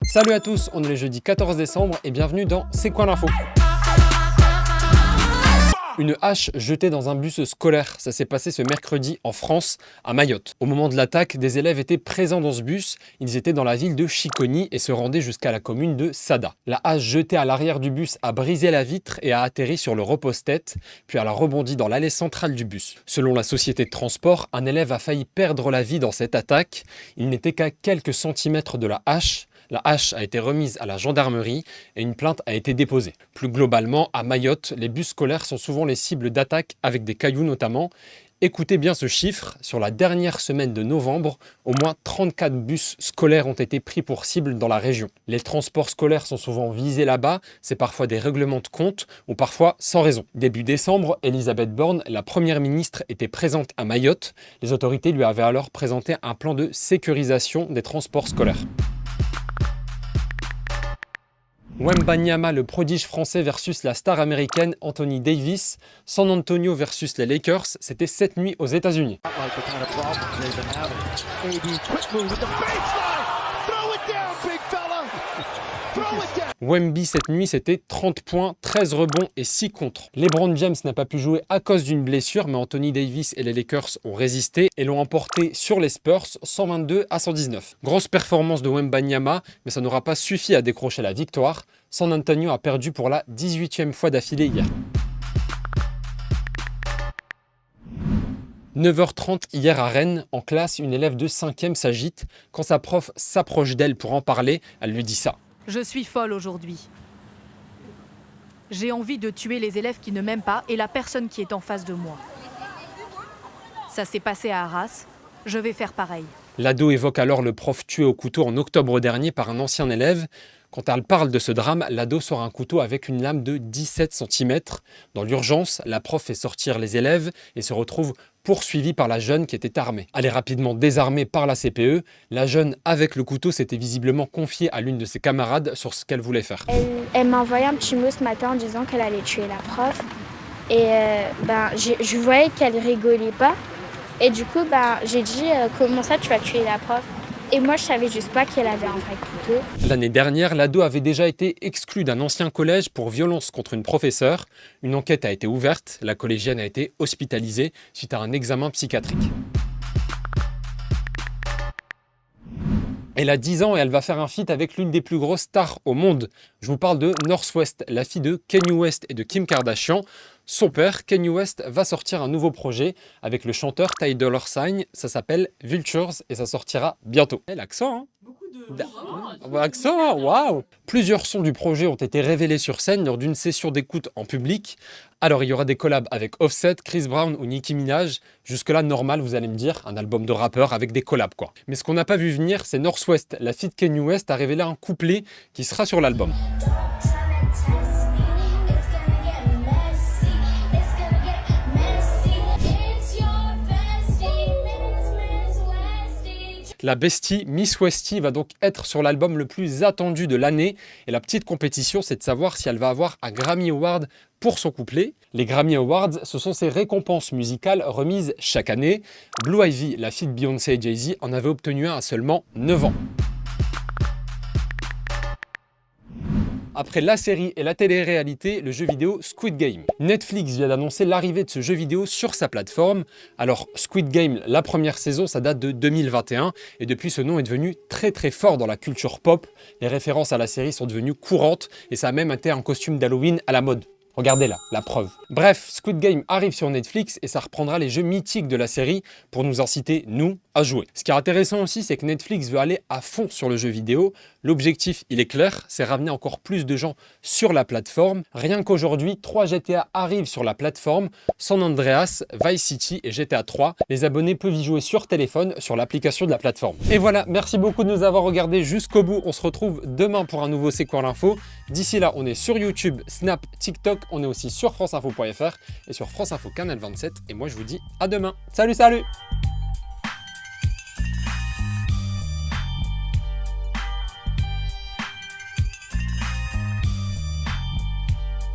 Salut à tous, on est le jeudi 14 décembre et bienvenue dans C'est quoi l'info? Une hache jetée dans un bus scolaire, ça s'est passé ce mercredi en France, à Mayotte. Au moment de l'attaque, des élèves étaient présents dans ce bus, ils étaient dans la ville de Chiconi et se rendaient jusqu'à la commune de Sada. La hache jetée à l'arrière du bus a brisé la vitre et a atterri sur le repose-tête, puis elle a rebondi dans l'allée centrale du bus. Selon la société de transport, un élève a failli perdre la vie dans cette attaque, il n'était qu'à quelques centimètres de la hache. La hache a été remise à la gendarmerie et une plainte a été déposée. Plus globalement, à Mayotte, les bus scolaires sont souvent les cibles d'attaques avec des cailloux notamment. Écoutez bien ce chiffre, sur la dernière semaine de novembre, au moins 34 bus scolaires ont été pris pour cible dans la région. Les transports scolaires sont souvent visés là-bas, c'est parfois des règlements de compte ou parfois sans raison. Début décembre, Elisabeth Borne, la première ministre, était présente à Mayotte. Les autorités lui avaient alors présenté un plan de sécurisation des transports scolaires. Wembanyama, le prodige français versus la star américaine Anthony Davis. San Antonio versus les Lakers, c'était cette nuit aux États-Unis. Wemby cette nuit, c'était 30 points, 13 rebonds et 6 contres. LeBron James n'a pas pu jouer à cause d'une blessure, mais Anthony Davis et les Lakers ont résisté et l'ont emporté sur les Spurs 122-119. Grosse performance de Wembanyama, mais ça n'aura pas suffi à décrocher la victoire. San Antonio a perdu pour la 18e fois d'affilée hier. 9h30 hier à Rennes, en classe, une élève de 5e s'agite. Quand sa prof s'approche d'elle pour en parler, elle lui dit ça. Je suis folle aujourd'hui. J'ai envie de tuer les élèves qui ne m'aiment pas et la personne qui est en face de moi. Ça s'est passé à Arras, je vais faire pareil. L'ado évoque alors le prof tué au couteau en octobre dernier par un ancien élève. Quand elle parle de ce drame, l'ado sort un couteau avec une lame de 17 cm. Dans l'urgence, la prof fait sortir les élèves et se retrouve poursuivie par la jeune qui était armée. Elle est rapidement désarmée par la CPE. La jeune, avec le couteau, s'était visiblement confiée à l'une de ses camarades sur ce qu'elle voulait faire. Elle m'a envoyé un petit mot ce matin en disant qu'elle allait tuer la prof. Et je voyais qu'elle rigolait pas. Et du coup, j'ai dit comment ça tu vas tuer la prof? Et moi, je savais juste pas qu'elle avait un vrai couteau. L'année dernière, l'ado avait déjà été exclu d'un ancien collège pour violence contre une professeure. Une enquête a été ouverte. La collégienne a été hospitalisée suite à un examen psychiatrique. Elle a 10 ans et elle va faire un feat avec l'une des plus grosses stars au monde. Je vous parle de North West, la fille de Kanye West et de Kim Kardashian. Son père, Kanye West, va sortir un nouveau projet avec le chanteur Ty Dolla $ign. Ça s'appelle Vultures et ça sortira bientôt. L'accent, hein? Accent, waouh! Plusieurs sons du projet ont été révélés sur scène lors d'une session d'écoute en public. Alors il y aura des collabs avec Offset, Chris Brown ou Nicki Minaj. Jusque-là, normal, vous allez me dire, un album de rappeur avec des collabs quoi. Mais ce qu'on n'a pas vu venir, c'est North West. La fille de Kanye West a révélé un couplet qui sera sur l'album. La bestie Miss Westie va donc être sur l'album le plus attendu de l'année. Et la petite compétition, c'est de savoir si elle va avoir un Grammy Award pour son couplet. Les Grammy Awards, ce sont ces récompenses musicales remises chaque année. Blue Ivy, la fille de Beyoncé et Jay-Z, en avait obtenu un à seulement 9 ans. Après la série et la télé-réalité, le jeu vidéo Squid Game. Netflix vient d'annoncer l'arrivée de ce jeu vidéo sur sa plateforme. Alors Squid Game, la première saison, ça date de 2021 et depuis ce nom est devenu très fort dans la culture pop. Les références à la série sont devenues courantes et ça a même été un costume d'Halloween à la mode. Regardez là, la preuve. Bref, Squid Game arrive sur Netflix et ça reprendra les jeux mythiques de la série pour nous inciter, nous, à jouer. Ce qui est intéressant aussi, c'est que Netflix veut aller à fond sur le jeu vidéo. L'objectif, il est clair, c'est ramener encore plus de gens sur la plateforme. Rien qu'aujourd'hui, 3 GTA arrivent sur la plateforme, San Andreas, Vice City et GTA 3. Les abonnés peuvent y jouer sur téléphone, sur l'application de la plateforme. Et voilà, merci beaucoup de nous avoir regardés jusqu'au bout. On se retrouve demain pour un nouveau C'est quoi l'info. D'ici là, on est sur YouTube, Snap, TikTok. On est aussi sur franceinfo.fr et sur France Info Canal 27. Et moi, je vous dis à demain. Salut!